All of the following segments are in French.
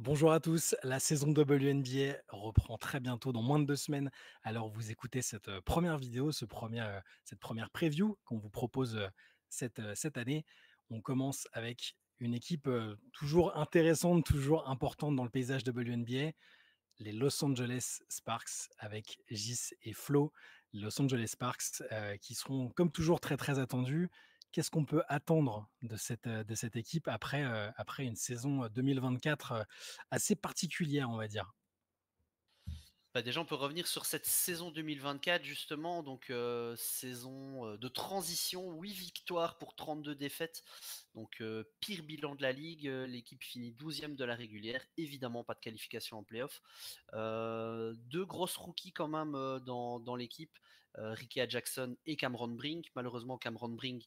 Bonjour à tous, la saison WNBA reprend très bientôt dans moins de 2 semaines. Alors vous écoutez cette, première vidéo, cette première preview qu'on vous propose, cette année. On commence avec une équipe, toujours intéressante, toujours importante dans le paysage WNBA, les Los Angeles Sparks avec Gis et Flo. Les Los Angeles Sparks, qui seront comme toujours très, très attendus. Qu'est-ce qu'on peut attendre de cette équipe après une saison, 2024, assez particulière, on va dire? Bah, déjà, on peut revenir sur cette saison 2024 justement, donc saison de transition, 8 victoires pour 32 défaites, donc pire bilan de la ligue. L'équipe finit 12e de la régulière, évidemment pas de qualification en playoff. Deux grosses rookies quand même dans l'équipe, Ricky Jackson et Cameron Brink. Malheureusement, Cameron Brink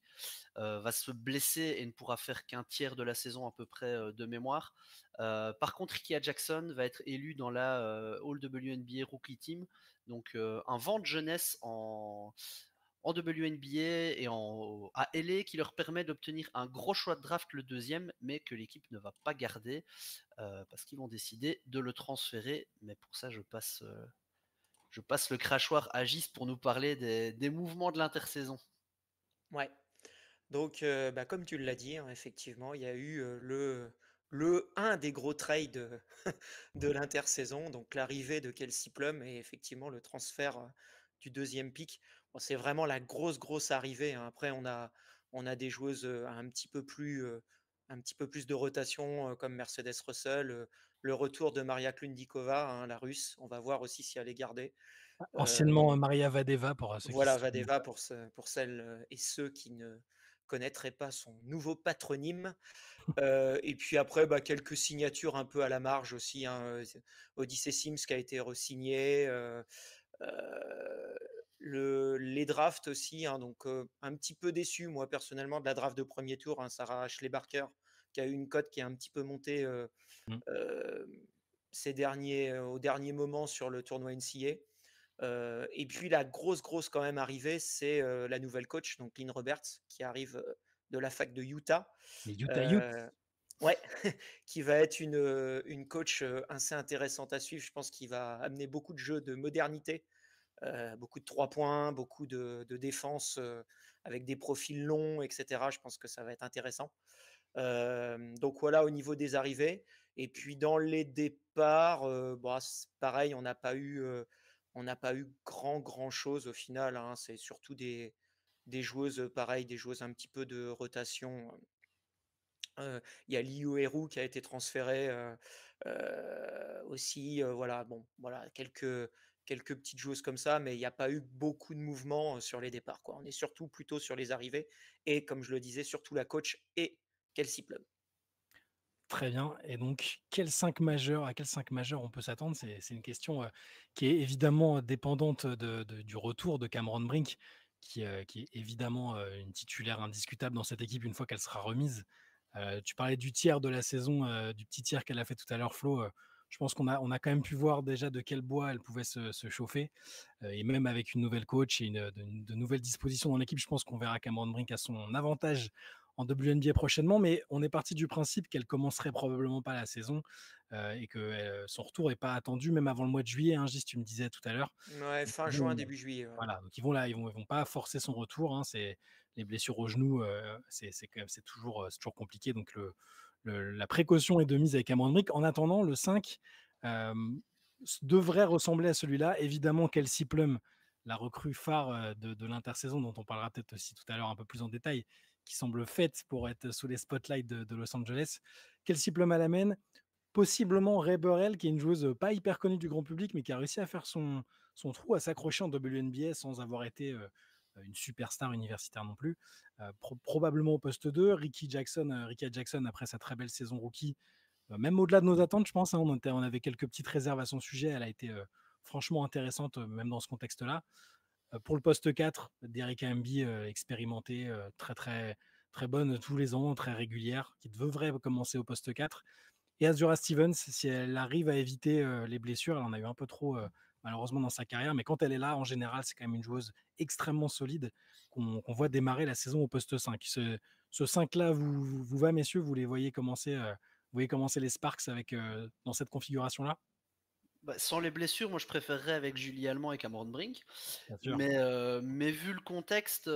va se blesser et ne pourra faire qu'un tiers de la saison à peu près de mémoire. Par contre, Ricky Jackson va être élu dans la All WNBA Rookie Team, donc un vent de jeunesse en WNBA et à LA qui leur permet d'obtenir un gros choix de draft le deuxième, mais que l'équipe ne va pas garder parce qu'ils vont décider de le transférer. Mais pour ça, je passe le crachoir à Gis pour nous parler des mouvements de l'intersaison. Ouais, donc comme tu l'as dit, hein, effectivement, il y a eu le un des gros trades de l'intersaison, donc l'arrivée de Kelsey Plum et effectivement le transfert du deuxième pick. Bon, c'est vraiment la grosse arrivée, hein. Après, on a des joueuses un petit peu plus de rotation comme Mercedes Russell, le retour de Maria Klundikova, hein, la russe. On va voir aussi si elle est gardée. Anciennement, Euh, Maria Vadeva pour, ceux qui voilà, se souviennent. Vadeva pour celles et ceux qui ne connaîtraient pas son nouveau patronyme. Et puis après, quelques signatures un peu à la marge aussi, hein. Odyssey Sims qui a été re-signé. Les drafts aussi, hein, donc un petit peu déçu, moi personnellement, de la draft de premier tour, hein, Sarah Ashley Barker, qui a eu une cote qui a un petit peu monté Mmh. euh, au dernier moment sur le tournoi NCA. Et puis la grosse quand même arrivée, c'est la nouvelle coach, donc Lynn Roberts, qui arrive de la fac de Utah. Les Utah Utes. Euh, ouais, qui va être une coach assez intéressante à suivre. Je pense qu'il va amener beaucoup de jeux de modernité, beaucoup de 3 points, beaucoup de défense avec des profils longs, etc. Je pense que ça va être intéressant. Donc voilà au niveau des arrivées. Et puis dans les départs, c'est pareil, on n'a pas eu grand chose au final, hein. C'est surtout des joueuses, pareil, des joueuses un petit peu de rotation. Il y a Liu Eru qui a été transféré aussi. Voilà, bon, voilà, quelques petites joueuses comme ça, mais il n'y a pas eu beaucoup de mouvements sur les départs, quoi. On est surtout plutôt sur les arrivées. Et comme je le disais, surtout la coach et Kelsey Plum. Très bien, et donc à quels 5 majeurs on peut s'attendre? C'est une question, qui est évidemment dépendante du retour de Cameron Brink, qui est évidemment, une titulaire indiscutable dans cette équipe une fois qu'elle sera remise. Tu parlais du tiers de la saison, du petit tiers qu'elle a fait tout à l'heure, Flo. Je pense qu'on a quand même pu voir déjà de quel bois elle pouvait se chauffer, et même avec une nouvelle coach et de nouvelles dispositions dans l'équipe, je pense qu'on verra Cameron Brink à son avantage en WNBA prochainement, mais on est parti du principe qu'elle commencerait probablement pas la saison, et que son retour n'est pas attendu même avant le mois de juillet, hein, Gis, tu me disais tout à l'heure. Ouais, Donc fin ils juin, vont, début juillet. Ouais. voilà, donc ils vont pas forcer son retour, hein. C'est les blessures au genou, c'est quand même c'est toujours compliqué, donc la précaution est de mise avec Cameron Brink. En attendant, le 5 devrait ressembler à celui-là. Évidemment, Kelsey Plum, la recrue phare de l'intersaison, dont on parlera peut-être aussi tout à l'heure un peu plus en détail, qui semble faite pour être sous les spotlights de Los Angeles. Kelsey Plum à la main, possiblement Ray Burrell, qui est une joueuse pas hyper connue du grand public, mais qui a réussi à faire son trou, à s'accrocher en WNBA sans avoir été une superstar universitaire non plus. Probablement au poste 2, Ricky Jackson, après sa très belle saison rookie, même au-delà de nos attentes, je pense, hein, on avait quelques petites réserves à son sujet. Elle a été franchement intéressante, même dans ce contexte-là. Pour le poste 4, Derek Amby, expérimentée, très bonne tous les ans, très régulière, qui devrait commencer au poste 4. Et Azura Stevens, si elle arrive à éviter les blessures, elle en a eu un peu trop malheureusement dans sa carrière, mais quand elle est là, en général, c'est quand même une joueuse extrêmement solide qu'on voit démarrer la saison au poste 5. Ce 5-là vous va, messieurs, vous les voyez commencer voyez commencer les Sparks dans cette configuration-là? Bah, sans les blessures, moi je préférerais avec Julie Allemand et Cameron Brink. Bien sûr. Mais vu le contexte,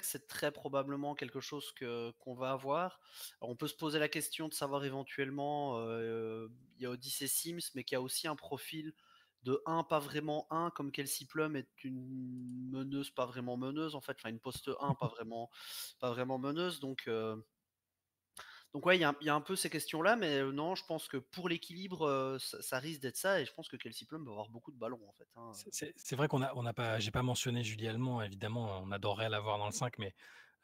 c'est très probablement quelque chose qu'on va avoir. Alors, on peut se poser la question de savoir éventuellement, il y a Odyssey Sims, mais qui a aussi un profil de 1, pas vraiment 1, comme Kelsey Plum est une meneuse, pas vraiment meneuse en fait, enfin une poste 1, pas vraiment meneuse. Donc ouais, il y a un peu ces questions-là, mais non, je pense que pour l'équilibre, ça risque d'être ça, et je pense que Kelsey Plum va avoir beaucoup de ballons en fait, hein. C'est vrai on n'a pas j'ai pas mentionné Julie Allemand, évidemment, on adorerait l'avoir dans le 5, mais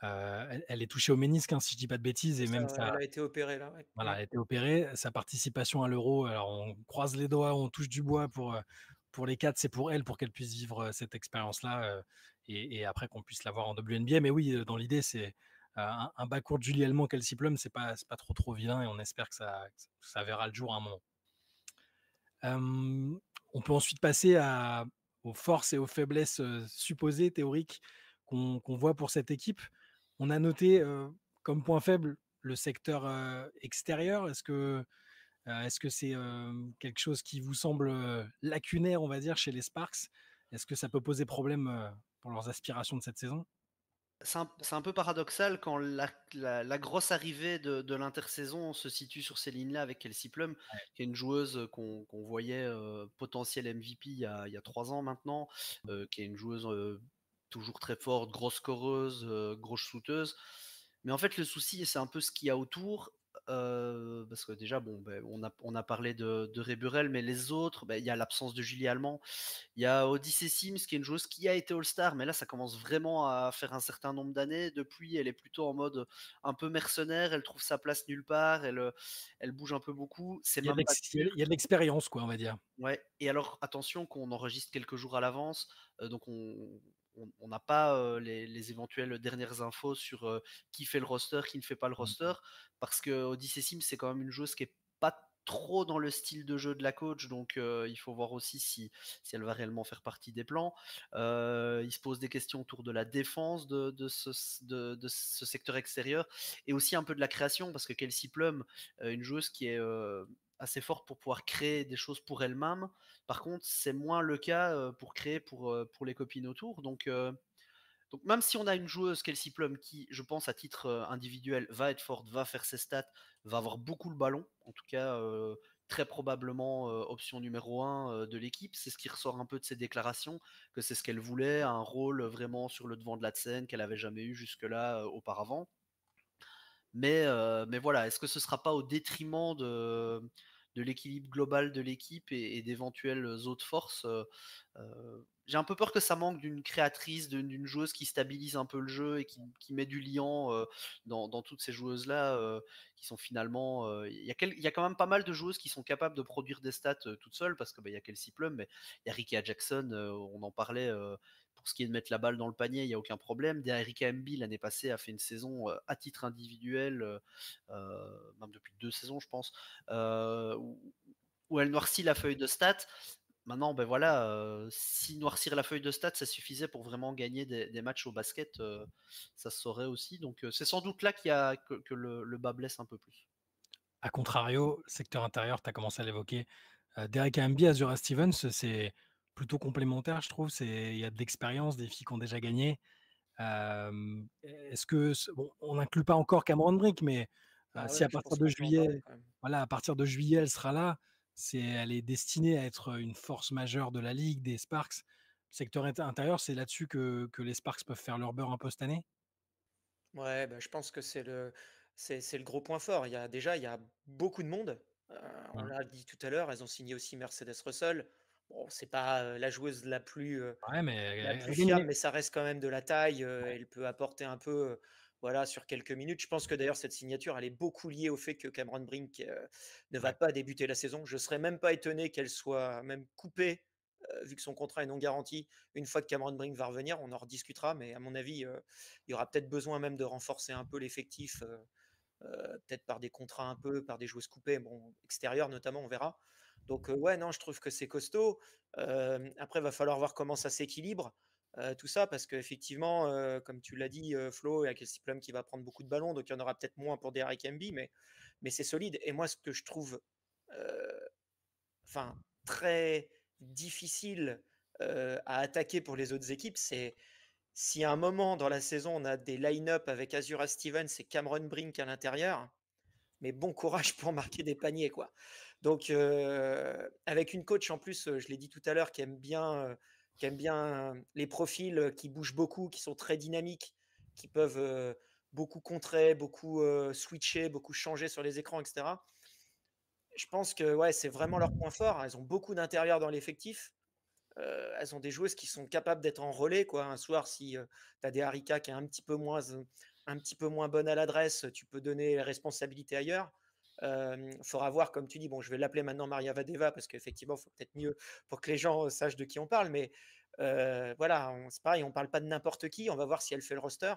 elle est touchée au ménisque, hein, si je dis pas de bêtises, C'est et ça, même ouais, ça elle a été opérée là, ouais. voilà, elle a été opérée. Sa participation à l'Euro, alors on croise les doigts, on touche du bois pour les 4, c'est pour elle, pour qu'elle puisse vivre, cette expérience-là, et après qu'on puisse l'avoir en WNBA. Mais oui, dans l'idée, c'est, un backcourt de Julie Allemand, Kelsey Plum, c'est pas trop vilain, et on espère que ça verra le jour à un moment. On peut ensuite passer aux forces et aux faiblesses, supposées, théoriques, qu'on voit pour cette équipe. On a noté, comme point faible, le secteur, extérieur. Est-ce que c'est, quelque chose qui vous semble, lacunaire, on va dire, chez les Sparks? Est-ce que ça peut poser problème, pour leurs aspirations de cette saison? C'est un peu paradoxal quand la grosse arrivée de l'intersaison se situe sur ces lignes-là avec Kelsey Plum, Ouais. qui est une joueuse qu'on voyait potentiel MVP il y a 3 ans maintenant, qui est une joueuse toujours très forte, grosse scoreuse, grosse shooteuse. Mais en fait, le souci, c'est un peu ce qu'il y a autour. Parce que déjà, bon, ben, on a parlé de Ray Burrell, mais les autres, ben, il y a l'absence de Julie Allemand. Il y a Odyssey Sims, qui est une joueuse qui a été All-Star, mais là, ça commence vraiment à faire un certain nombre d'années. Depuis, elle est plutôt en mode un peu mercenaire, elle trouve sa place nulle part, elle bouge un peu beaucoup. C'est même pas sûr. Il y a de l'expérience, quoi, on va dire. Ouais, et alors attention qu'on enregistre quelques jours à l'avance, donc on n'a pas, les éventuelles dernières infos sur, qui fait le roster, qui ne fait pas le Mmh. roster, parce que Odyssey Sims, c'est quand même une joueuse qui est pas trop dans le style de jeu de la coach, donc il faut voir aussi si elle va réellement faire partie des plans. Il se pose des questions autour de la défense de ce secteur extérieur, et aussi un peu de la création, parce que Kelsey Plum, une joueuse qui est, assez forte pour pouvoir créer des choses pour elle-même. Par contre, c'est moins le cas pour créer pour les copines autour. Donc même si on a une joueuse, Kelsey Plum, qui, je pense, à titre individuel, va être forte, va faire ses stats, va avoir beaucoup le ballon, en tout cas très probablement option numéro 1 de l'équipe. C'est ce qui ressort un peu de ses déclarations, que c'est ce qu'elle voulait, un rôle vraiment sur le devant de la scène qu'elle avait jamais eu jusque-là auparavant. Mais voilà, est-ce que ce sera pas au détriment de l'équilibre global de l'équipe et d'éventuelles autres forces? J'ai un peu peur que ça manque d'une créatrice, d'une joueuse qui stabilise un peu le jeu et qui met du liant, dans toutes ces joueuses-là, qui sont finalement, il y a quand même pas mal de joueuses qui sont capables de produire des stats, toutes seules, parce que, bah, il y a Kelsey Plum, mais il y a Rickea Jackson, on en parlait, pour ce qui est de mettre la balle dans le panier, il y a aucun problème. Erika Mb, l'année passée, a fait une saison, à titre individuel, même depuis 2 saisons, je pense, où elle noircit la feuille de stats. Maintenant, ben voilà, si noircir la feuille de stats, ça suffisait pour vraiment gagner des matchs au basket, ça se saurait aussi. Donc, c'est sans doute là que le bas blesse un peu plus. A contrario, secteur intérieur, tu as commencé à l'évoquer, Derek Hamby, Azura Stevens, c'est plutôt complémentaire, je trouve. Il y a de l'expérience, des filles qui ont déjà gagné. Est-ce que bon, on n'inclut pas encore Cameron Brink, mais Ah si ouais, à je partir pense de qu'on peut en parler juillet, quand même. voilà, à partir de juillet, elle sera là, elle est destinée à être une force majeure de la ligue, des Sparks. Secteur intérieur, c'est là-dessus que les Sparks peuvent faire leur beurre un peu cette année? Ouais, bah, je pense que c'est le gros point fort. Il y a beaucoup de monde. On Mmh. l'a dit tout à l'heure, elles ont signé aussi Mercedes Russell. Bon, c'est pas, la joueuse Ouais, mais la elle plus a fiable, gagné. mais ça reste quand même de la taille, elle peut apporter un peu, voilà, sur quelques minutes. Je pense que d'ailleurs cette signature, elle est beaucoup liée au fait que Cameron Brink, ne va Ouais. pas débuter la saison. Je serais même pas étonné qu'elle soit même coupée, vu que son contrat est non garanti. Une fois que Cameron Brink va revenir, on en rediscutera, mais à mon avis, il y aura peut-être besoin même de renforcer un peu l'effectif, peut-être par des contrats un peu, par des joueuses coupées, bon, extérieures notamment, on verra. Donc, ouais, non, je trouve que c'est costaud. Après, il va falloir voir comment ça s'équilibre, tout ça, parce qu'effectivement, comme tu l'as dit, Flo, il y a Kelsey Plum qui va prendre beaucoup de ballons, donc il y en aura peut-être moins pour Derek Embiid, mais mais c'est solide. Et moi, ce que je trouve très difficile à attaquer pour les autres équipes, c'est si à un moment dans la saison, on a des line-up avec Azura Stevens et Cameron Brink à l'intérieur, mais bon courage pour marquer des paniers, quoi. Donc, avec une coach en plus, je l'ai dit tout à l'heure, qui aime bien les profils qui bougent beaucoup, qui sont très dynamiques, qui peuvent beaucoup contrer, beaucoup switcher, beaucoup changer sur les écrans, etc. Je pense que ouais, c'est vraiment leur point fort. Elles ont beaucoup d'intérieur dans l'effectif. Elles ont des joueuses qui sont capables d'être en relais, quoi. Un soir, si tu as des Harika qui est un petit peu moins bonne à l'adresse, tu peux donner les responsabilités ailleurs. Faudra voir, comme tu dis, bon, je vais l'appeler maintenant Maria Vadeva parce qu'effectivement, il faut peut-être mieux pour que les gens sachent de qui on parle. Mais voilà, c'est pareil, on parle pas de n'importe qui. On va voir si elle fait le roster.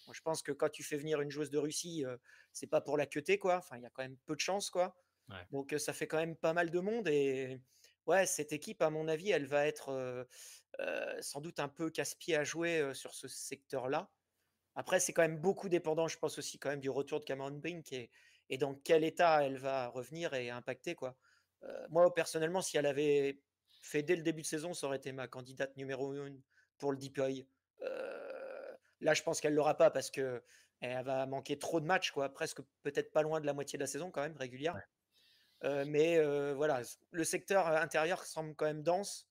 Moi, je pense que quand tu fais venir une joueuse de Russie, c'est pas pour la queuter, quoi. Enfin, il y a quand même peu de chance, quoi. Ouais. Donc ça fait quand même pas mal de monde et ouais, cette équipe, à mon avis, elle va être sans doute un peu casse-pied à jouer sur ce secteur-là. Après, c'est quand même beaucoup dépendant, je pense aussi quand même du retour de Cameron Brink et dans quel état elle va revenir et impacter, quoi. Moi, personnellement, si elle avait fait dès le début de saison, ça aurait été ma candidate numéro 1 pour le DPOI. Là, je pense qu'elle l'aura pas parce que elle va manquer trop de matchs, quoi. Presque peut-être pas loin de la moitié de la saison quand même régulière. Mais voilà, le secteur intérieur semble quand même dense.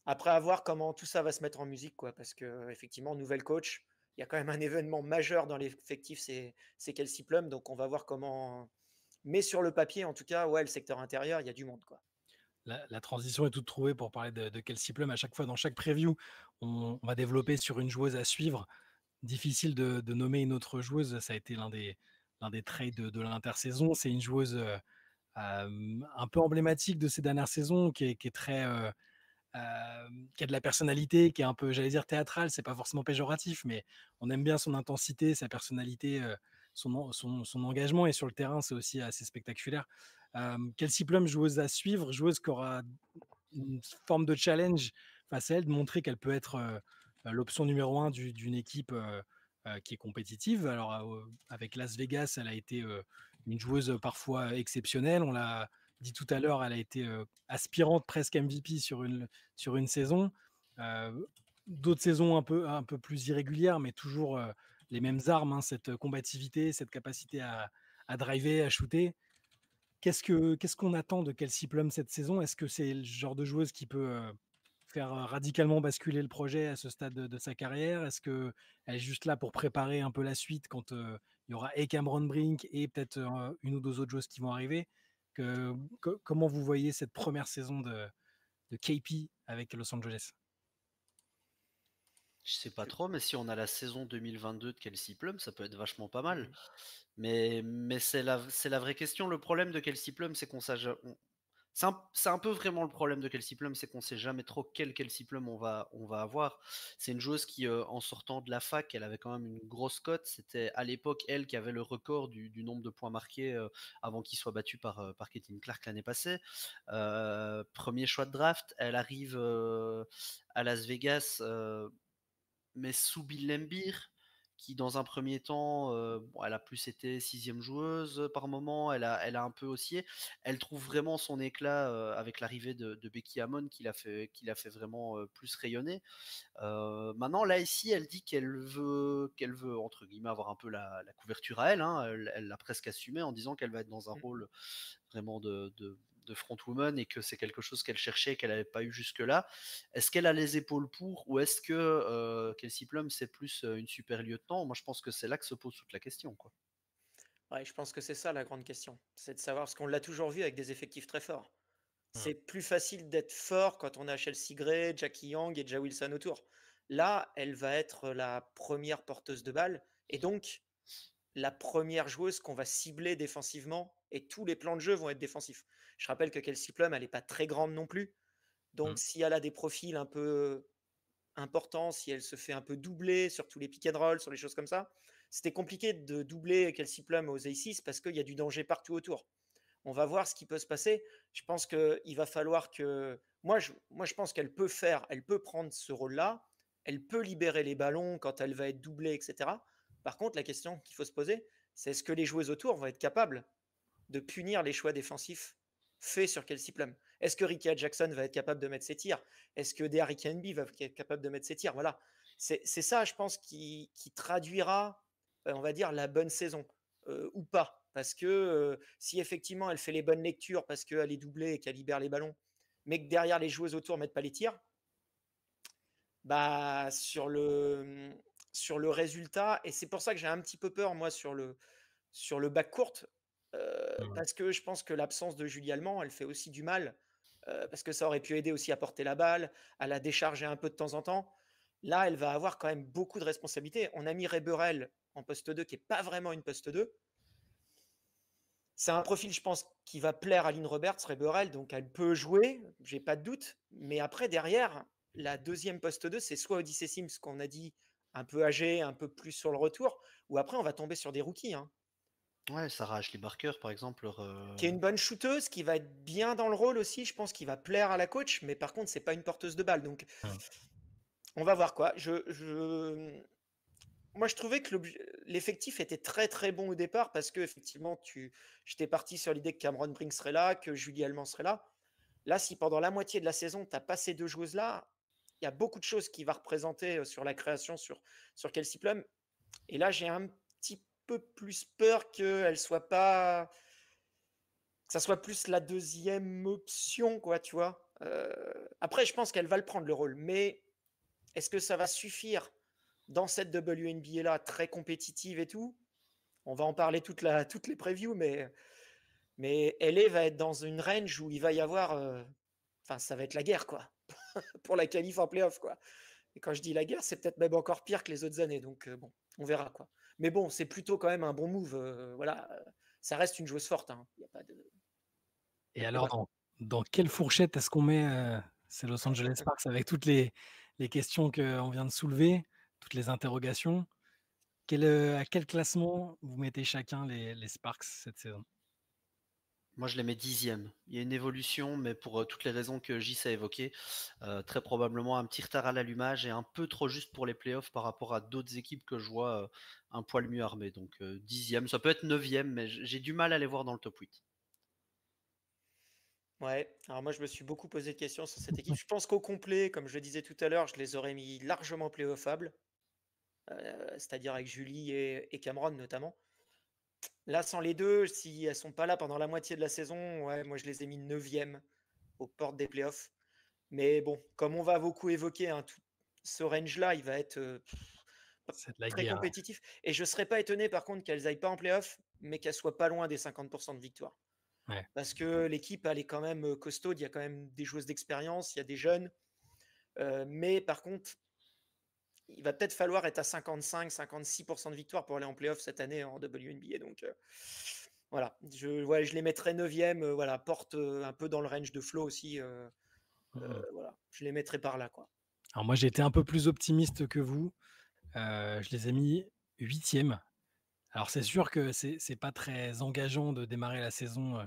Après, à voir comment tout ça va se mettre en musique, quoi, parce que effectivement, nouvelle coach, il y a quand même un événement majeur dans l'effectif, c'est Kelsey Plum, donc on va voir comment. Mais sur le papier, en tout cas, ouais, le secteur intérieur, il y a du monde, quoi. La transition est toute trouvée pour parler de Kelsey Plum. À chaque fois, dans chaque preview, on va développer sur une joueuse à suivre. Difficile de nommer une autre joueuse. Ça a été l'un des traits de l'intersaison. C'est une joueuse un peu emblématique de ces dernières saisons, qui est très, qui a de la personnalité, qui est un peu, j'allais dire, théâtrale. C'est pas forcément péjoratif, mais on aime bien son intensité, sa personnalité, son engagement. Et sur le terrain, c'est aussi assez spectaculaire. Kelsey Plum, joueuse à suivre, joueuse qui aura une forme de challenge face à elle, de montrer qu'elle peut être l'option numéro 1 d'une équipe qui est compétitive. Alors, avec Las Vegas, elle a été une joueuse parfois exceptionnelle. On l'a dit tout à l'heure, elle a été aspirante presque MVP sur une saison. D'autres saisons un peu plus irrégulières, mais toujours les mêmes armes, hein, cette combativité, cette capacité à driver, à shooter. Qu'est-ce qu'on attend de Kelsey Plum cette saison? Est-ce que c'est le genre de joueuse qui peut faire radicalement basculer le projet à ce stade de sa carrière? Est-ce qu'elle est juste là pour préparer un peu la suite quand il y aura et Cameron Brink et peut-être une ou deux autres joueuses qui vont arriver? Comment vous voyez cette première saison de KP avec Los Angeles? Je sais pas trop, mais si on a la saison 2022 de Kelsey Plum, ça peut être vachement pas mal. Mhm. Mais c'est la vraie question. Le problème de Kelsey Plum, c'est qu'on sait, c'est un peu vraiment le problème de Kelsey Plum, c'est qu'on sait jamais trop quel Kelsey Plum on va avoir. C'est une joueuse qui, en sortant de la fac, elle avait quand même une grosse cote. C'était à l'époque elle qui avait le record du nombre de points marqués avant qu'il soit battu par Caitlin Clark l'année passée. Premier choix de draft, elle arrive à Las Vegas, mais sous Bill Laimbeer, qui dans un premier temps, bon, elle a plus été sixième joueuse par moment, elle a un peu oscillé. Elle trouve vraiment son éclat avec l'arrivée de Becky Hammon qui l'a fait vraiment plus rayonner. Maintenant, là, ici, elle dit qu'elle veut, entre guillemets, avoir un peu la couverture à elle, hein. Elle l'a presque assumé en disant qu'elle va être dans un rôle vraiment de frontwoman et que c'est quelque chose qu'elle cherchait et qu'elle n'avait pas eu jusque-là. Est-ce qu'elle a les épaules pour ou est-ce que Kelsey Plum, c'est plus une super lieutenant? Moi, je pense que c'est là que se pose toute la question, quoi. Ouais, je pense que c'est ça la grande question. C'est de savoir, parce qu'on l'a toujours vu avec des effectifs très forts. Hmm. C'est plus facile d'être fort quand on a Chelsea Gray, Jackie Young et Ja Wilson autour. Là, elle va être la première porteuse de balle et donc la première joueuse qu'on va cibler défensivement et tous les plans de jeu vont être défensifs. Je rappelle que Kelsey Plum, elle n'est pas très grande non plus. Hmm. Donc, si elle a des profils un peu importants, si elle se fait un peu doubler sur tous les pick and roll, sur les choses comme ça, c'était compliqué de doubler Kelsey Plum aux A6 parce qu'il y a du danger partout autour. On va voir ce qui peut se passer. Je pense qu'il va falloir que. Je pense qu'elle peut elle peut prendre ce rôle-là. Elle peut libérer les ballons quand elle va être doublée, etc. Par contre, la question qu'il faut se poser, c'est est-ce que les joueuses autour vont être capables de punir les choix défensifs faits sur Kelsey Plum. Est-ce que Ricky Jackson va être capable de mettre ses tirs? Est-ce que Derrick Henry va être capable de mettre ses tirs? Voilà. C'est ça, je pense, qui traduira, on va dire, la bonne saison ou pas. Parce que si effectivement elle fait les bonnes lectures parce qu'elle est doublée et qu'elle libère les ballons, mais que derrière les joueuses autour ne mettent pas les tirs, bah, sur le résultat, et c'est pour ça que j'ai un petit peu peur, moi, sur le backcourt, parce que je pense que l'absence de Julie Allemand, elle fait aussi du mal, parce que ça aurait pu aider aussi à porter la balle, à la décharger un peu de temps en temps. Là, elle va avoir quand même beaucoup de responsabilités. On a mis Reberel en poste 2, qui n'est pas vraiment une poste 2. C'est un profil, je pense, qui va plaire à Lynn Roberts, Reberel, donc elle peut jouer, j'ai pas de doute. Mais après, derrière, la deuxième poste 2, c'est soit Odyssey Sims, qu'on a dit un peu âgé, un peu plus sur le retour, ou après, on va tomber sur des rookies. Ouais, Sarah Ashley Barker, par exemple. Qui est une bonne shooteuse, qui va être bien dans le rôle aussi, je pense qu'il va plaire à la coach, mais par contre, c'est pas une porteuse de balle. Donc, on va voir quoi. Moi, je trouvais que l'effectif était très très bon au départ parce que effectivement, j'étais parti sur l'idée que Cameron Brink serait là, que Julie Allemand serait là. Là, si pendant la moitié de la saison, tu n'as pas ces deux joueuses-là, il y a beaucoup de choses qui va représenter sur la création, sur Kelsey Plum. Et là, j'ai un petit peu plus peur que ça soit plus la deuxième option, quoi, tu vois. Après, je pense qu'elle va le prendre le rôle, mais est-ce que ça va suffire dans cette WNBA là, très compétitive et tout? On va en parler toutes les previews, mais LA va être dans une range où il va y avoir, enfin, ça va être la guerre, quoi, pour la qualif en playoff, quoi. Et quand je dis la guerre, c'est peut-être même encore pire que les autres années, donc bon, on verra, quoi. Mais bon, c'est plutôt quand même un bon move, voilà. Ça reste une joueuse forte, il y a pas de. Et alors, dans quelle fourchette est-ce qu'on met ces Los Angeles Sparks avec toutes les questions qu'on vient de soulever, toutes les interrogations? À quel classement vous mettez chacun les Sparks cette saison? Moi, je les mets 10e. Il y a une évolution, mais pour toutes les raisons que Gis a évoquées, très probablement un petit retard à l'allumage et un peu trop juste pour les playoffs par rapport à d'autres équipes que je vois un poil mieux armées. Donc 10e, ça peut être 9e, mais j'ai du mal à les voir dans le top 8. Ouais, alors moi je me suis beaucoup posé de questions sur cette équipe. Je pense qu'au complet, comme je le disais tout à l'heure, je les aurais mis largement playoffables, c'est-à-dire avec Julie et Cameron notamment. Là, sans les deux, si elles sont pas là pendant la moitié de la saison, ouais, moi je les ai mis 9e aux portes des playoffs. Mais bon, comme on va beaucoup évoquer, tout ce range-là, il va être C'est de la très guerre. compétitif. Et je ne serais pas étonné par contre qu'elles n'aillent pas en playoff, mais qu'elles soient pas loin des 50% de victoire. Ouais. Parce que l'équipe, elle est quand même costaude, il y a quand même des joueuses d'expérience, il y a des jeunes. Mais par contre, il va peut-être falloir être à 55-56% de victoire pour aller en playoff cette année en WNBA. Donc voilà, je les mettrais 9e, voilà, porte un peu dans le range de Flo aussi. Voilà, je les mettrais par là, quoi. Alors moi, j'ai été un peu plus optimiste que vous. Je les ai mis 8e. Alors c'est sûr que c'est pas très engageant de démarrer la saison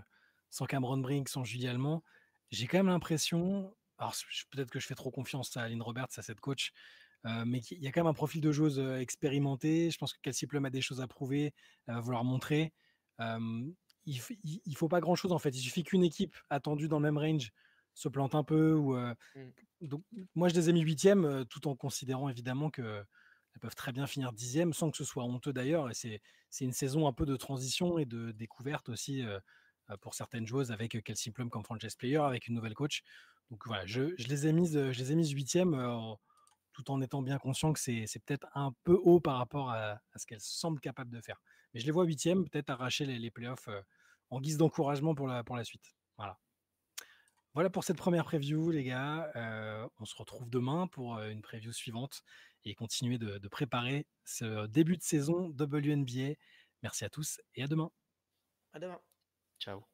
sans Cameron Brink, sans Julie Allemand. J'ai quand même l'impression, alors peut-être que je fais trop confiance à Lynn Roberts, à cette coach, mais il y a quand même un profil de joueuse expérimentée. Je pense que Kelsey Plum a des choses à prouver, elle va vouloir montrer. Il faut pas grand-chose en fait. Il suffit qu'une équipe attendue dans le même range se plante un peu. Donc, moi, je les ai mis 8e, tout en considérant évidemment que elles peuvent très bien finir 10e, sans que ce soit honteux d'ailleurs. Et c'est une saison un peu de transition et de découverte aussi pour certaines joueuses avec Kelsey Plum comme franchise player, avec une nouvelle coach. Donc voilà, je les ai mises 8e, tout en étant bien conscient que c'est peut-être un peu haut par rapport à ce qu'elles semblent capables de faire. Mais je les vois 8e, peut-être arracher les playoffs en guise d'encouragement pour la suite. Voilà pour cette première preview, les gars. On se retrouve demain pour une preview suivante et continuer de préparer ce début de saison WNBA. Merci à tous et à demain. À demain. Ciao.